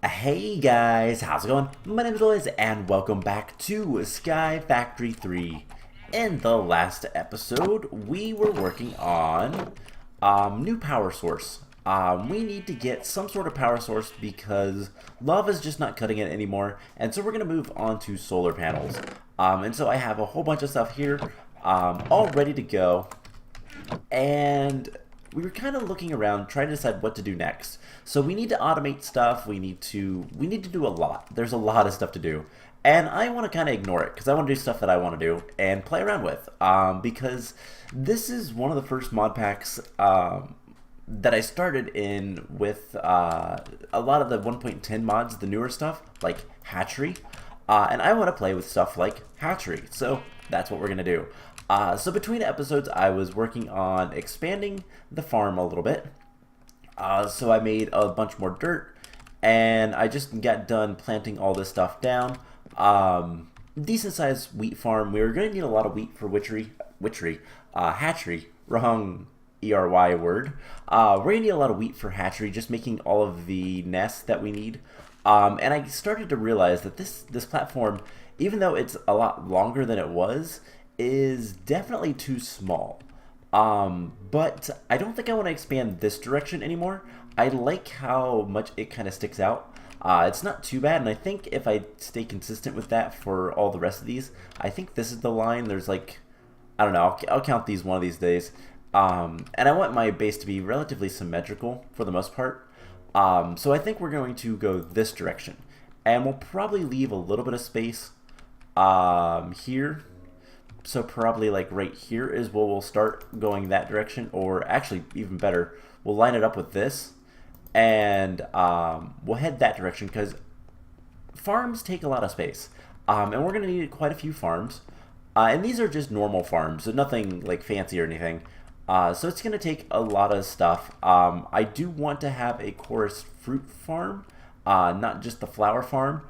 Hey guys, how's it going? My name is Liz and welcome back to Sky Factory 3. In the last episode, we were working on new power source. We need to get some sort of power source because lava's just not cutting it anymore, and so we're going to move on to solar panels. And so I have a whole bunch of stuff here all ready to go, and we were kind of looking around trying to decide what to do next. So we need to automate stuff, we need to do a lot. There's a lot of stuff to do. And I want to kind of ignore it because I want to do stuff that I want to do and play around with. Because this is one of the first mod packs that I started in with a lot of the 1.10 mods, the newer stuff, like Hatchery. And I want to play with stuff like Hatchery. So that's what we're going to do. So between episodes, I was working on expanding the farm a little bit. So I made a bunch more dirt, and I just got done planting all this stuff down. Decent sized wheat farm. We were going to need a lot of wheat for hatchery. Wrong ERY word. We're going to need a lot of wheat for hatchery, just making all of the nests that we need. And I started to realize that this platform, even though it's a lot longer than it was, is definitely too small. But I don't think I want to expand this direction anymore. I like how much it kind of sticks out. It's not too bad, and I think if I stay consistent with that for all the rest of these, I think this is the line. There's like, I don't know, I'll count these one of these days. And I want my base to be relatively symmetrical for the most part. So I think we're going to go this direction. And we'll probably leave a little bit of space here. So probably like right here is where we'll start going that direction, or actually even better, we'll line it up with this, and we'll head that direction because farms take a lot of space, and we're going to need quite a few farms, and these are just normal farms, so nothing like fancy or anything. So it's going to take a lot of stuff. I do want to have a chorus fruit farm, not just the flower farm,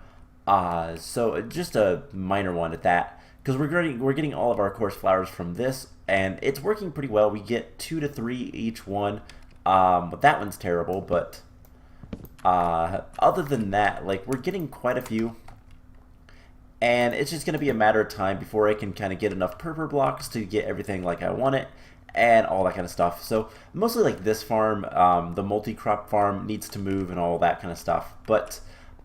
so just a minor one at that. Because we're getting all of our course flowers from this, and it's working pretty well. We get 2 to 3 each one. But that one's terrible. But other than that, like, we're getting quite a few, and it's just gonna be a matter of time before I can kind of get enough purple blocks to get everything like I want it, and all that kind of stuff. So mostly like this farm, the multi-crop farm needs to move and all that kind of stuff. But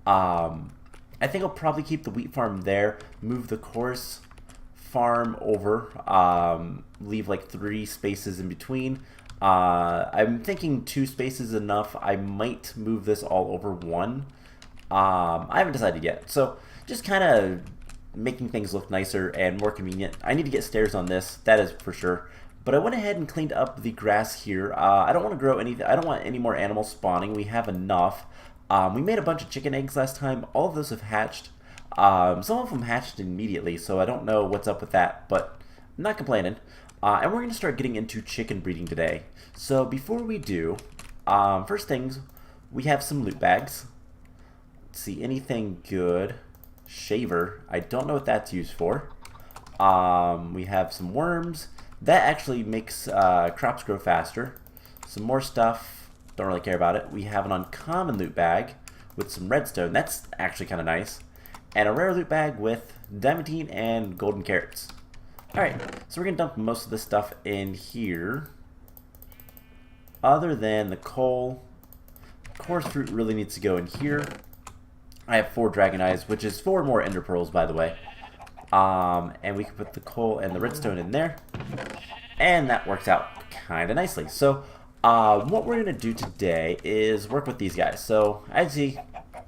I think I'll probably keep the wheat farm there, move the course farm over, leave like 3 spaces in between. I'm thinking 2 spaces enough. I might move this all over 1. I haven't decided yet. So just kind of making things look nicer and more convenient. I need to get stairs on this, that is for sure. But I went ahead and cleaned up the grass here. I don't want to grow anything. I don't want any more animals spawning. We have enough. We made a bunch of chicken eggs last time. All of those have hatched. Some of them hatched immediately, so I don't know what's up with that, but I'm not complaining. And we're going to start getting into chicken breeding today. So before we do, first things, we have some loot bags. Let's see, anything good. Shaver, I don't know what that's used for. We have some worms. That actually makes crops grow faster. Some more stuff. Don't really care about it. We have an uncommon loot bag with some redstone. That's actually kind of nice. And a rare loot bag with diamantine and golden carrots. Alright, so we're going to dump most of this stuff in here. Other than the coal. Coarse fruit really needs to go in here. I have 4 dragon eyes, which is 4 more ender pearls, by the way. And we can put the coal and the redstone in there. And that works out kind of nicely. So what we're going to do today is work with these guys. So as you see,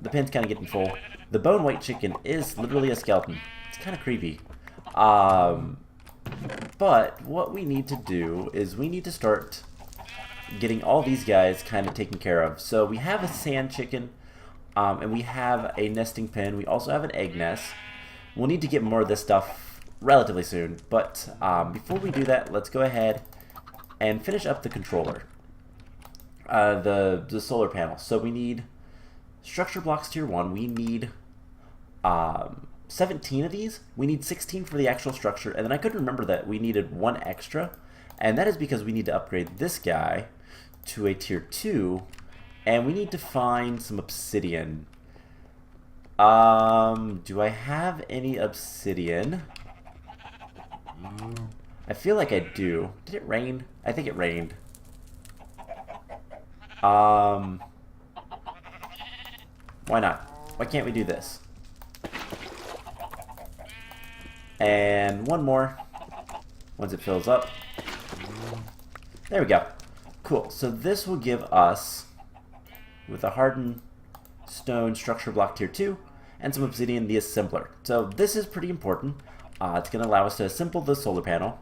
the pin's kind of getting full. The bone white chicken is literally a skeleton. It's kind of creepy. But what we need to do is we need to start getting all these guys kind of taken care of. So we have a sand chicken, and we have a nesting pen. We also have an egg nest. We'll need to get more of this stuff relatively soon. But before we do that, let's go ahead and finish up the controller. The solar panel. So we need structure blocks tier 1. We need 17 of these. We need 16 for the actual structure, and then I couldn't remember that we needed 1 extra, and that is because we need to upgrade this guy to a tier 2, and we need to find some obsidian. Do I have any obsidian? I feel like I do. Did it rain? I think it rained. Why not? Why can't we do this? And one more. Once it fills up. There we go. Cool. So this will give us, with a hardened stone structure block tier 2 and some obsidian, the assembler. So this is pretty important. It's going to allow us to assemble the solar panel.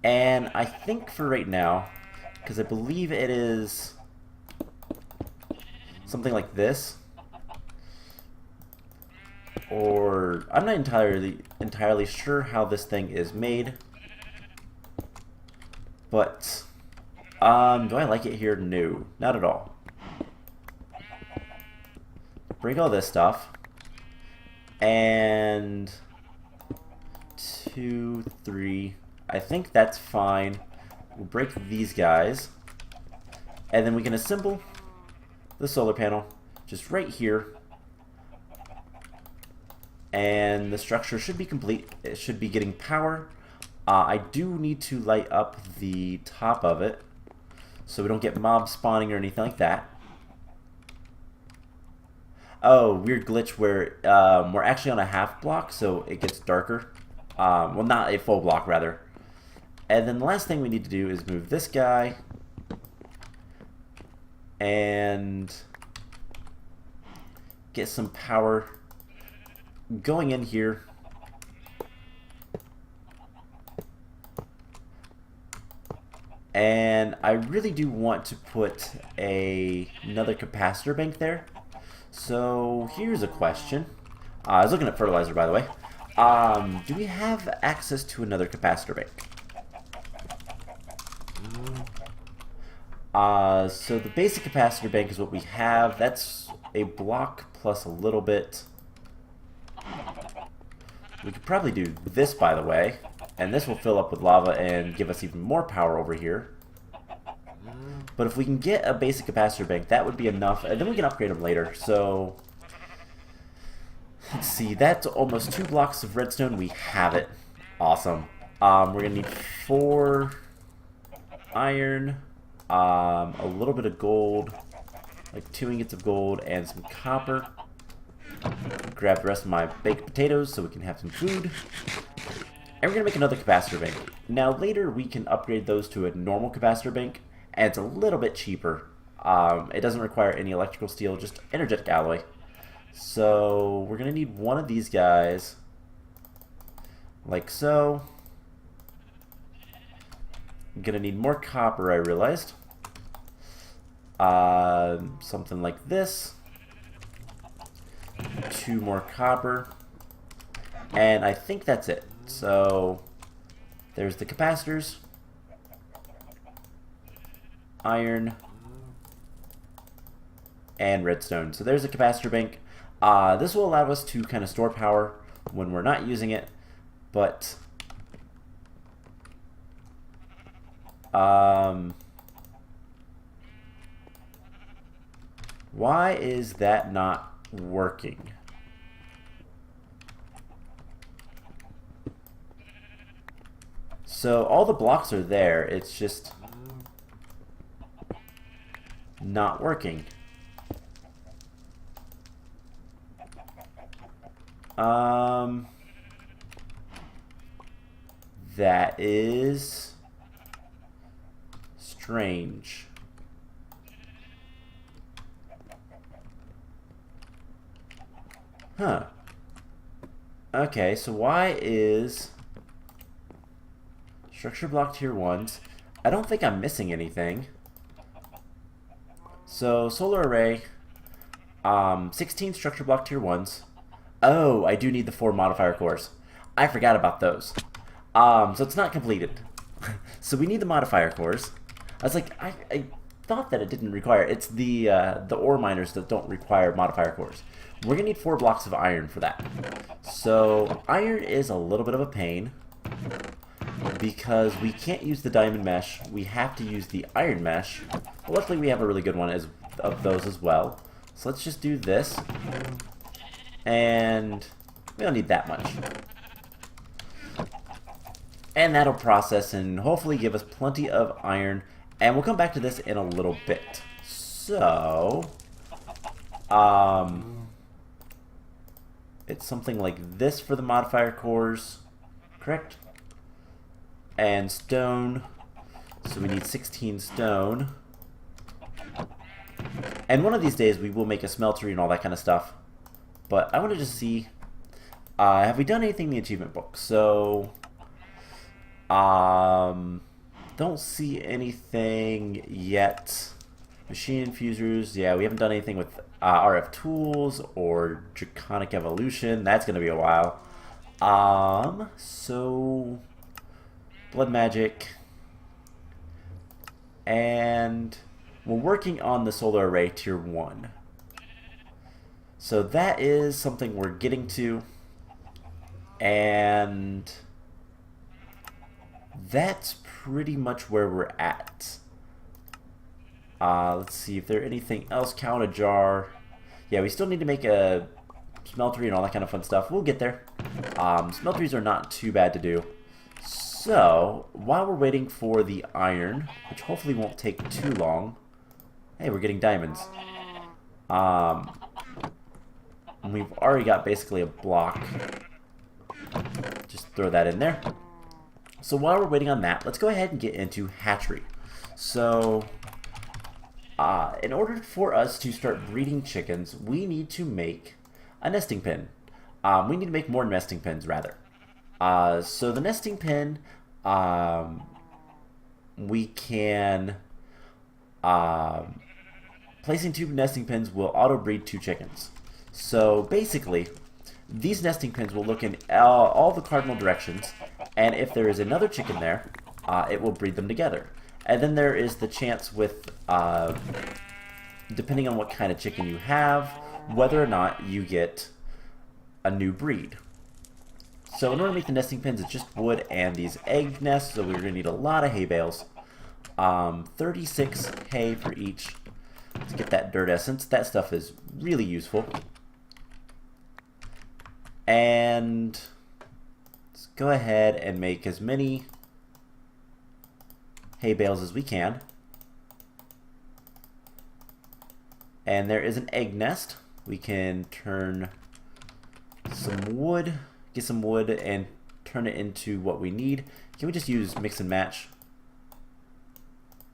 And I think for right now, because I believe it is something like this, or I'm not entirely sure how this thing is made, but do I like it here? No, not at all. Break all this stuff, and 2, 3. I think that's fine. We'll break these guys, and then we can assemble the solar panel just right here, and the structure should be complete. It should be getting power. I do need to light up the top of it so we don't get mobs spawning or anything like that. Oh, weird glitch where we're actually on a half block, so it gets darker. Well, not a full block, rather. And then the last thing we need to do is move this guy and get some power going in here. And I really do want to put another capacitor bank there. So here's a question. I was looking at fertilizer, by the way. Do we have access to another capacitor bank? So the basic capacitor bank is what we have. That's a block plus a little bit. We could probably do this, by the way, and this will fill up with lava and give us even more power over here. But if we can get a basic capacitor bank, that would be enough, and then we can upgrade them later. So let's see, that's almost 2 blocks of redstone. We have it. Awesome. We're gonna need 4 iron, a little bit of gold, like 2 ingots of gold, and some copper. Grab the rest of my baked potatoes so we can have some food. And we're gonna make another capacitor bank. Now later we can upgrade those to a normal capacitor bank, and it's a little bit cheaper. It doesn't require any electrical steel, just energetic alloy. So we're gonna need one of these guys, like so. I'm gonna need more copper, I realized. Something like this. 2 more copper. And I think that's it. So there's the capacitors. Iron. And redstone. So there's a capacitor bank. This will allow us to kind of store power when we're not using it. But why is that not working? So all the blocks are there, it's just not working. That is strange. Huh. Okay, so why is structure block tier 1s? I don't think I'm missing anything. So solar array, 16 structure block tier 1s. Oh, I do need the 4 modifier cores. I forgot about those. So it's not completed. So we need the modifier cores. I was like, I thought that it didn't require. It's the ore miners that don't require modifier cores. We're gonna need 4 blocks of iron for that. So iron is a little bit of a pain because we can't use the diamond mesh. We have to use the iron mesh. But luckily we have a really good one of those as well. So let's just do this. And we don't need that much. And that'll process and hopefully give us plenty of iron. And we'll come back to this in a little bit. So, it's something like this for the modifier cores, correct? And stone. So we need 16 stone. And one of these days we will make a smeltery and all that kind of stuff. But I want to just see, have we done anything in the achievement book? So, don't see anything yet. Machine infusers, yeah, we haven't done anything with RF tools or draconic evolution. That's going to be a while. So, blood magic. And we're working on the solar array tier 1. So that is something we're getting to. And that's pretty much where we're at. Let's see if there's anything else. Count a jar. Yeah, we still need to make a smeltery and all that kind of fun stuff. We'll get there. Smelteries are not too bad to do. So, while we're waiting for the iron, which hopefully won't take too long. Hey, we're getting diamonds. And we've already got basically a block. Just throw that in there. So while we're waiting on that, let's go ahead and get into hatchery. So, in order for us to start breeding chickens, we need to make a nesting pen. We need to make more nesting pens, rather. So the nesting pen, we can, placing 2 nesting pens will auto-breed 2 chickens. So basically, these nesting pens will look in all the cardinal directions, and if there is another chicken there, it will breed them together. And then there is the chance with, depending on what kind of chicken you have, whether or not you get a new breed. So in order to make the nesting pens, it's just wood and these egg nests, so we're going to need a lot of hay bales. 36 hay for each. Let's get that dirt essence. That stuff is really useful. And let's go ahead and make as many hay bales as we can. And there is an egg nest. We can turn some wood, get some wood and turn it into what we need. Can we just use mix and match?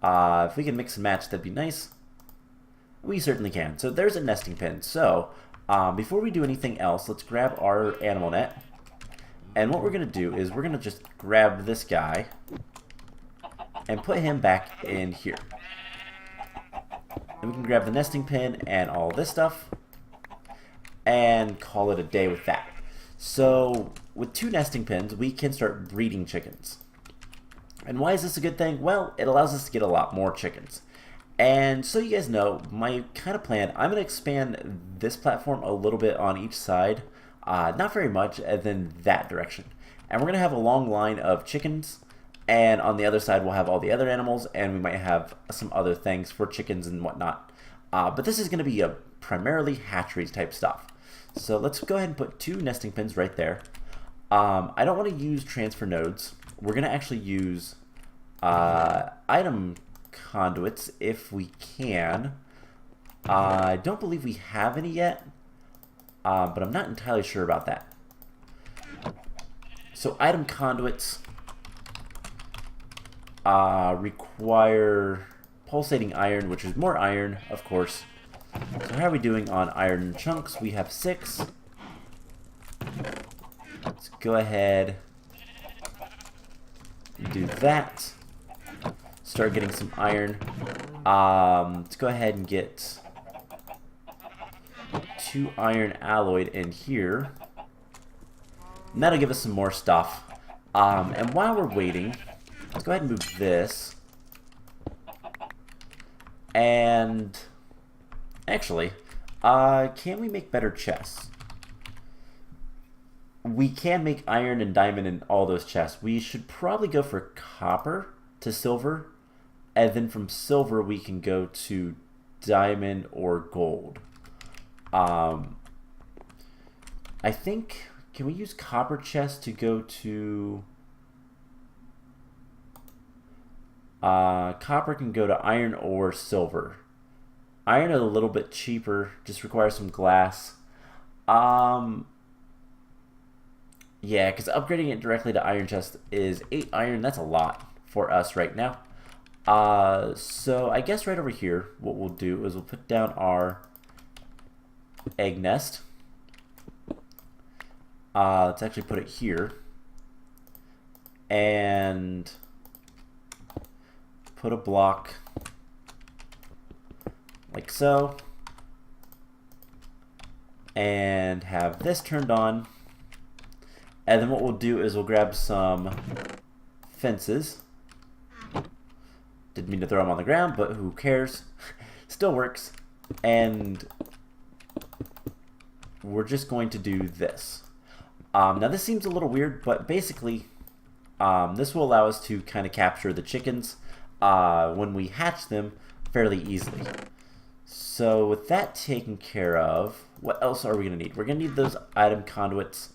If we can mix and match, that'd be nice. We certainly can. So there's a nesting pen. So before we do anything else, let's grab our animal net. And what we're going to do is we're going to just grab this guy and put him back in here. And we can grab the nesting pen and all this stuff and call it a day with that. So with 2 nesting pens, we can start breeding chickens. And why is this a good thing? Well, it allows us to get a lot more chickens. And so you guys know, my kind of plan, I'm going to expand this platform a little bit on each side. Not very much, and then that direction. And we're going to have a long line of chickens, and on the other side we'll have all the other animals, and we might have some other things for chickens and whatnot. But this is going to be a primarily hatcheries type stuff. So let's go ahead and put 2 nesting pens right there. I don't want to use transfer nodes. We're going to actually use item conduits if we can. I don't believe we have any yet, but I'm not entirely sure about that. So item conduits require pulsating iron, which is more iron, of course. So how are we doing on iron chunks? We have 6. Let's go ahead and do that. Start getting some iron. Let's go ahead and get 2 iron alloyed in here. And that'll give us some more stuff. And while we're waiting, let's go ahead and move this. And actually, can we make better chests? We can make iron and diamond in all those chests. We should probably go for copper to silver, and then from silver we can go to diamond or gold. I think, can we use copper chest to go to... copper can go to iron or silver. Iron is a little bit cheaper, just requires some glass. Yeah, because upgrading it directly to iron chest is 8 iron. That's a lot for us right now. So I guess right over here, what we'll do is we'll put down our egg nest. Let's actually put it here. And put a block like so. And have this turned on. And then what we'll do is we'll grab some fences. Didn't mean to throw them on the ground, but who cares? Still works. And we're just going to do this. Now this seems a little weird, but basically this will allow us to kind of capture the chickens when we hatch them fairly easily. So with that taken care of, what else are we going to need? We're going to need those item conduits.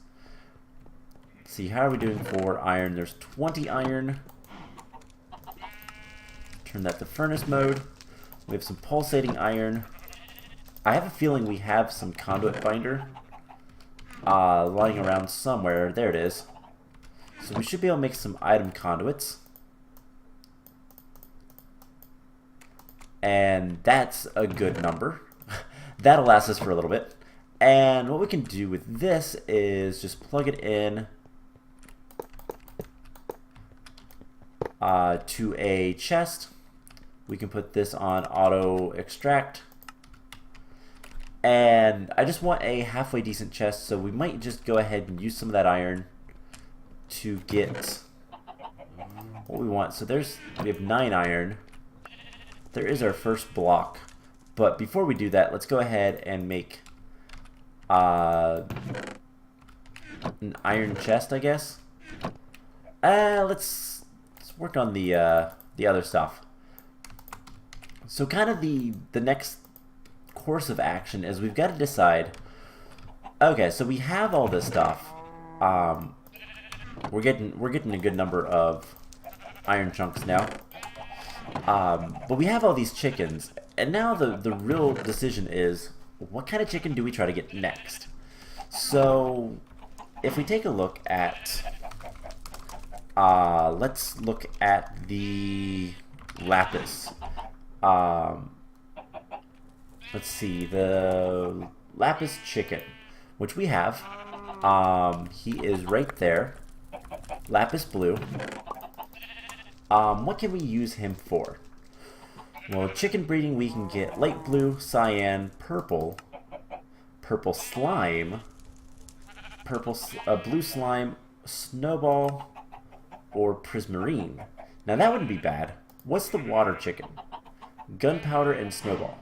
Let's see, how are we doing for iron? There's 20 iron. Turn that to furnace mode. We have some pulsating iron. I have a feeling we have some conduit binder lying around somewhere. There it is. So we should be able to make some item conduits. And that's a good number. That'll last us for a little bit. And what we can do with this is just plug it in to a chest. We can put this on auto extract. And I just want a halfway decent chest, so we might just go ahead and use some of that iron to get what we want. So we have 9 iron. There is our first block. But before we do that, let's go ahead and make an iron chest, I guess. Let's work on the other stuff. So kind of the next course of action is we've got to decide. Okay, so we have all this stuff. We're getting a good number of iron chunks now. But we have all these chickens, and now the real decision is, what kind of chicken do we try to get next? So if we take a look at let's look at the lapis. Let's see, the lapis chicken, which we have. He is right there. Lapis blue. What can we use him for? Well, chicken breeding, we can get light blue, cyan, purple, purple slime, blue slime, snowball, or prismarine. Now that wouldn't be bad. What's the water chicken? Gunpowder and snowball.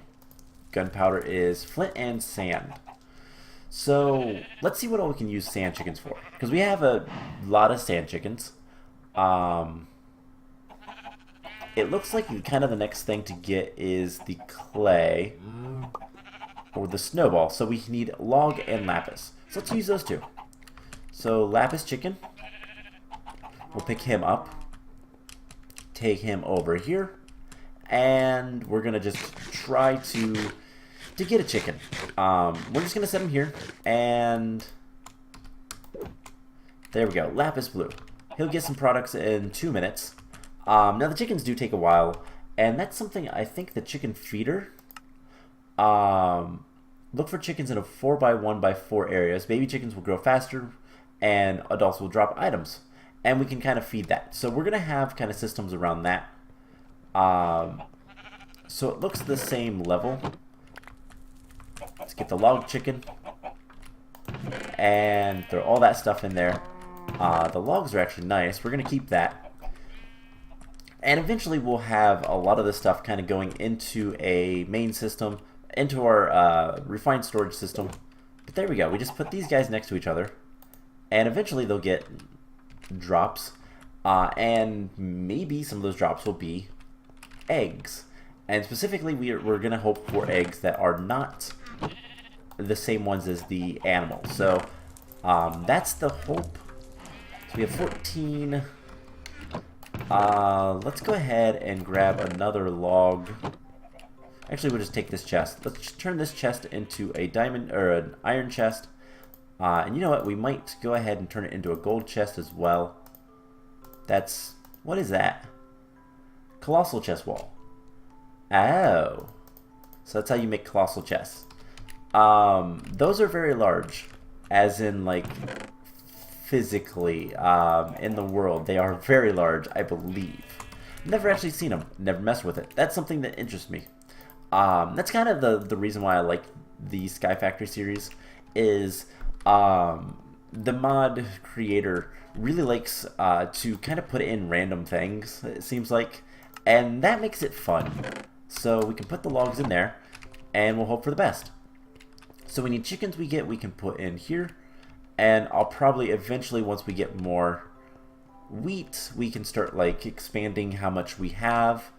Gunpowder is flint and sand. So let's see what all we can use sand chickens for, because we have a lot of sand chickens. It looks like kind of the next thing to get is the clay or the snowball. So we need log and lapis. So let's use those two. So lapis chicken, we'll pick him up, take him over here, and we're gonna just try to get a chicken. We're just gonna set him here, and there we go, lapis blue. He'll get some products in 2 minutes. Now the chickens do take a while, and that's something I think the chicken feeder. Look for chickens in a 4x1x4 areas. Baby chickens will grow faster, and adults will drop items, and we can kind of feed that. So we're gonna have kind of systems around that. So it looks the same level. Let's get the log chicken and throw all that stuff in there. The logs are actually nice. We're gonna keep that. And eventually we'll have a lot of this stuff kind of going into a main system, into our refined storage system. But there we go. We just put these guys next to each other. And eventually they'll get drops. And maybe some of those drops will be eggs. And specifically we're going to hope for eggs that are not the same ones as the animal. So That's the hope. So we have 14. Let's go ahead and grab another log. Actually, we'll just take this chest. Let's just turn this chest into a diamond or an iron chest. And you know what? We might go ahead and turn it into a gold chest as well. That's... what is that? Colossal chest wall. Oh. So that's how you make colossal chests. Those are very large. As in, like, physically, in the world. They are very large, I believe. Never actually seen them. Never messed with it. That's something that interests me. That's kind of the reason why I like the Sky Factory series. Is the mod creator really likes to kind of put in random things, it seems like. And that makes it fun. So we can put the logs in there, and we'll hope for the best. So any chickens we can put in here. And I'll probably eventually, once we get more wheat, we can start like expanding how much we have.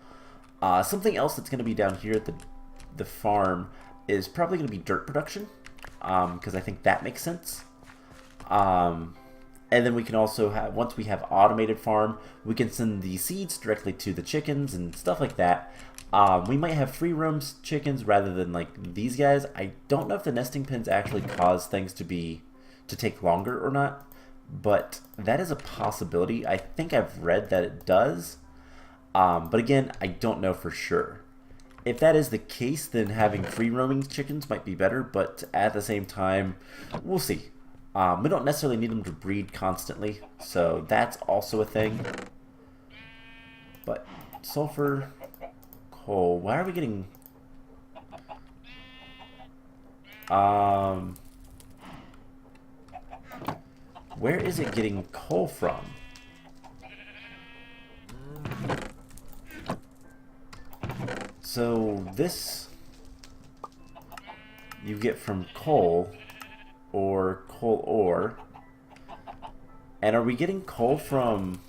Something else that's going to be down here at the farm is probably going to be dirt production. Because I think that makes sense. And then we can also have, once we have automated farm, we can send the seeds directly to the chickens and stuff like that. We might have free roam chickens rather than like these guys. I don't know if the nesting pens actually cause things to take longer or not, but that is a possibility. I think I've read that it does, but again, I don't know for sure. If that is the case, then having free roaming chickens might be better, but at the same time, we'll see. We don't necessarily need them to breed constantly, so that's also a thing. But sulfur, coal, why are we getting... where is it getting coal from? So this you get from coal or coal ore. And are we getting coal from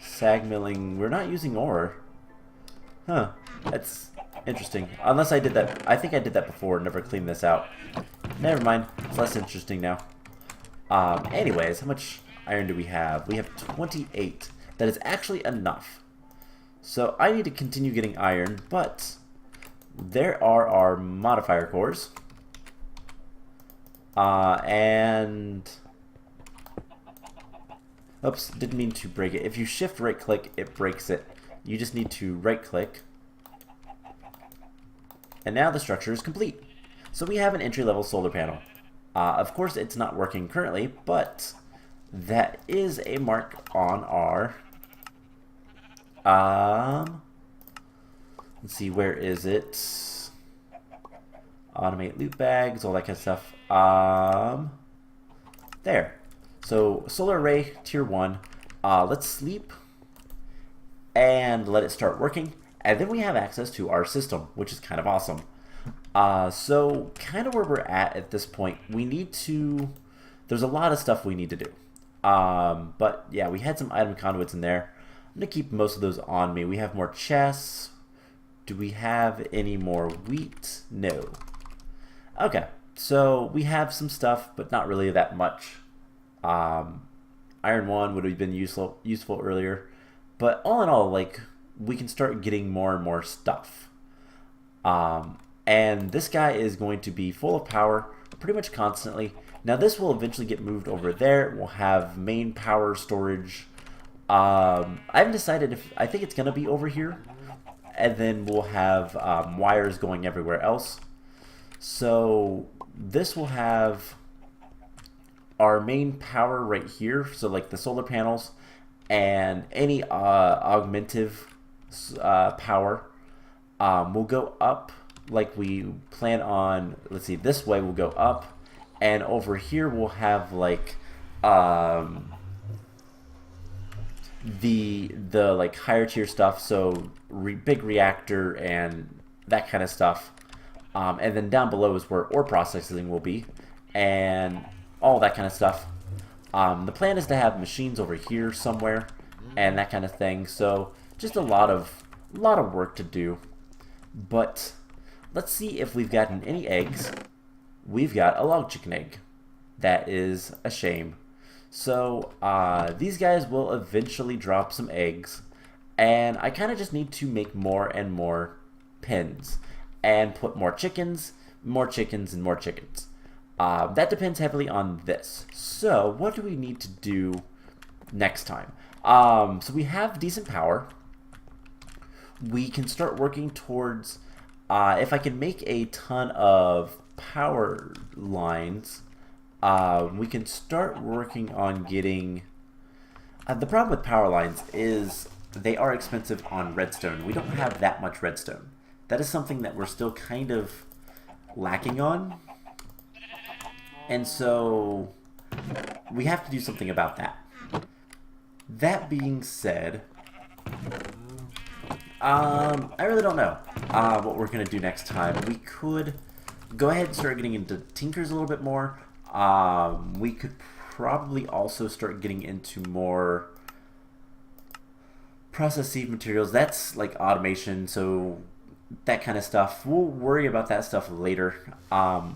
sag milling? We're not using ore. Huh. That's interesting. Unless I did that. I think I did that before and never cleaned this out. Never mind. It's less interesting now. Anyways, how much iron do we have? We have 28. That is actually enough. So I need to continue getting iron, but there are our modifier cores. And... oops, didn't mean to break it. If you shift right click, it breaks it. You just need to right click. And now the structure is complete. So we have an entry-level solar panel. Of course, it's not working currently, but that is a mark on our... let's see, where is it? Automate loot bags, all that kind of stuff. There. So, solar array, tier 1. Let's sleep and let it start working. And then we have access to our system, which is kind of awesome. So, kind of where we're at this point, we need to... there's a lot of stuff we need to do. But, yeah, we had some item conduits in there. I'm going to keep most of those on me. We have more chests. Do we have any more wheat? No. Okay, so we have some stuff, but not really that much. Iron 1 would have been useful earlier. But all in all, like, we can start getting more and more stuff. And this guy is going to be full of power pretty much constantly. Now this will eventually get moved over there. We'll have main power storage. I haven't decided if... I think it's going to be over here. And then we'll have wires going everywhere else. So this will have our main power right here. So like the solar panels and any augmentative power will go up like we plan on. Let's see, this way will go up. And over here we'll have like... the like higher tier stuff, so big reactor and that kind of stuff, and then down below is where ore processing will be and all that kind of stuff. The plan is to have machines over here somewhere and that kind of thing, so just a lot of work to do. But let's see if we've gotten any eggs. We've got a log chicken egg. That is a shame. So these guys will eventually drop some eggs, and I kind of just need to make more and more pens and put more chickens, and more chickens. That depends heavily on this. So what do we need to do next time? So we have decent power. We can start working towards, if I can make a ton of power lines, we can start working on getting... the problem with power lines is they are expensive on redstone. We don't have that much redstone. That is something that we're still kind of lacking on. And so we have to do something about that. That being said, I really don't know what we're going to do next time. We could go ahead and start getting into tinkers a little bit more. We could probably also start getting into more processed seed materials. That's like automation, so that kind of stuff. We'll worry about that stuff later.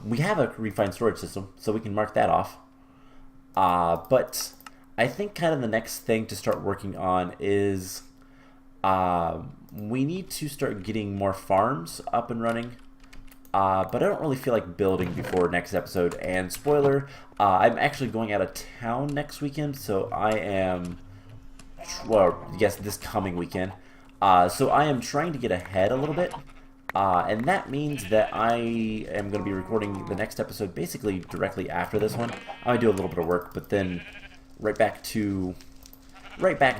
We have a refined storage system, so we can mark that off. But I think kind of the next thing to start working on is we need to start getting more farms up and running. But I don't really feel like building before next episode. And spoiler, I'm actually going out of town next weekend, so I am, well, yes, this coming weekend. So I am trying to get ahead a little bit, and that means that I am going to be recording the next episode basically directly after this one. I'm going to do a little bit of work, but then right back to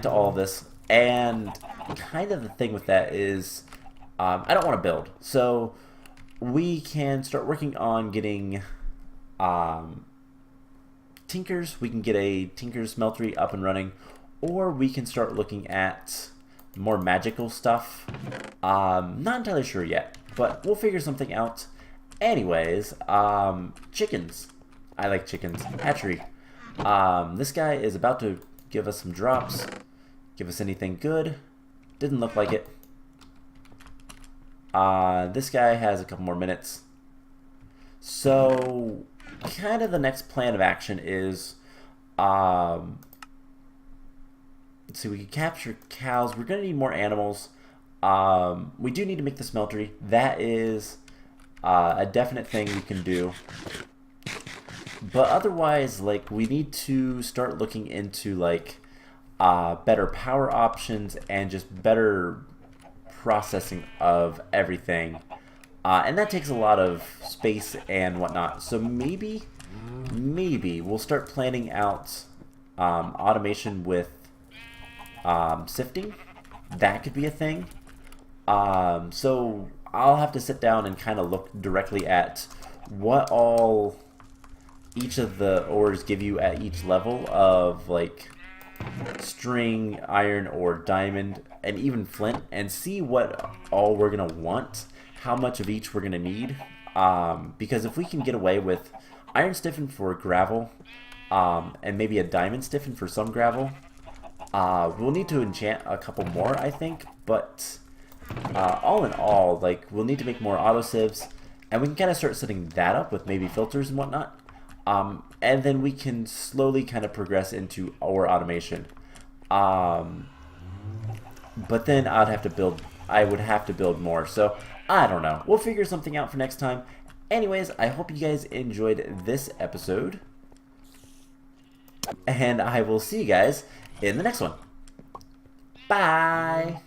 all of this. And kind of the thing with that is I don't want to build, so we can start working on getting tinkers. We can get a tinker's smeltery up and running, or we can start looking at more magical stuff. Not entirely sure yet, but we'll figure something out. Anyways, chickens. I like chickens. Hatchery. This guy is about to give us some drops. Give us anything good. Didn't look like it. This guy has a couple more minutes. So, kind of the next plan of action is, let's see, we can capture cows. We're going to need more animals. We do need to make the smeltery. That is a definite thing we can do. But otherwise, like, we need to start looking into, like, better power options and just better processing of everything. And that takes a lot of space and whatnot. So maybe we'll start planning out automation with sifting. That could be a thing. So I'll have to sit down and kind of look directly at what all each of the ores give you at each level of, like, string, iron, or diamond, and even flint, and see what all we're gonna want, how much of each we're gonna need. Because if we can get away with iron stiffen for gravel, and maybe a diamond stiffen for some gravel, we'll need to enchant a couple more, I think. But all in all, like, we'll need to make more auto sieves, and we can kind of start setting that up with maybe filters and whatnot. And then we can slowly kind of progress into our automation. But then I would have to build more. So I don't know. We'll figure something out for next time. Anyways, I hope you guys enjoyed this episode. And I will see you guys in the next one. Bye!